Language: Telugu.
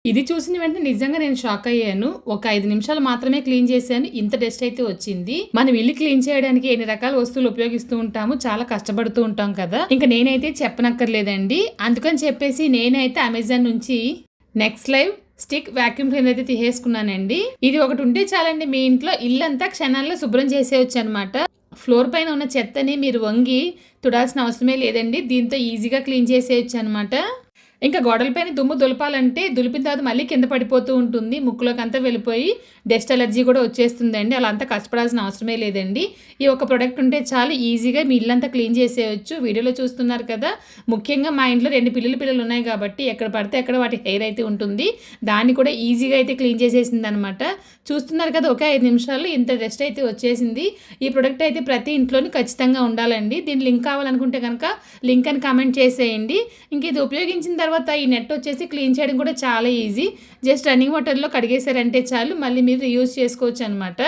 ఇది చూసిన వెంటనే నిజంగా నేను షాక్ అయ్యాను. ఒక 5 నిమిషాలు మాత్రమే క్లీన్ చేశాను. ఇంత డస్ట్ అయితే వచ్చింది. మనం ఇల్లు క్లీన్ చేయడానికి ఎన్ని రకాల వస్తువులు ఉపయోగిస్తూ ఉంటాము. చాలా కష్టపడుతూ ఉంటాం కదా! ఇంక నేనైతే చెప్పనక్కర్లేదండి. అందుకని చెప్పేసి నేనైతే అమెజాన్ నుంచి next live stick vacuum cleaner అయితే తీసేసుకున్నానండి. ఇది ఒకటి ఉంటే చాలండి మీ ఇంట్లో ఇల్లంతా క్షణాల్లో శుభ్రం చేసేయొచ్చు అనమాట. ఫ్లోర్ పైన ఉన్న చెత్తని మీరు వంగి తుడాల్సిన అవసరమే లేదండి. దీంతో ఈజీగా క్లీన్ చేసేయొచ్చు అనమాట. ఇంకా గోడలపైన దుమ్ము దులపాలంటే దులిపిన తర్వాత మళ్ళీ కింద పడిపోతూ ఉంటుంది. ముక్కులోకి అంతా వెళ్ళిపోయి డస్ట్ అలర్జీ కూడా వచ్చేస్తుందండి. అలా అంతా కష్టపడాల్సిన అవసరమే లేదండి. ఈ ఒక ప్రొడక్ట్ ఉంటే చాలు ఈజీగా మీ ఇల్లంతా క్లీన్ చేసేయచ్చు. వీడియోలో చూస్తున్నారు కదా, ముఖ్యంగా మా ఇంట్లో 2 పిల్లలు ఉన్నాయి కాబట్టి ఎక్కడ పడితే అక్కడ వాటి హెయిర్ అయితే ఉంటుంది. దాన్ని కూడా ఈజీగా అయితే క్లీన్ చేసేసింది అనమాట. చూస్తున్నారు కదా, ఒక 5 నిమిషాల్లో ఇంత డస్ట్ అయితే వచ్చేసింది. ఈ ప్రొడక్ట్ అయితే ప్రతి ఇంట్లోనూ ఖచ్చితంగా ఉండాలండి. దీని లింక్ కావాలనుకుంటే కనుక లింక్ అని కామెంట్ చేసేయండి. ఇంక ఇది ఉపయోగించిన తర్వాత ఈ నెట్ వచ్చేసి క్లీన్ చేయడం కూడా చాలా ఈజీ. జస్ట్ రన్నింగ్ వాటర్లో కడిగేశారంటే చాలు, మళ్ళీ మీరు యూజ్ చేసుకోవచ్చు అనమాట.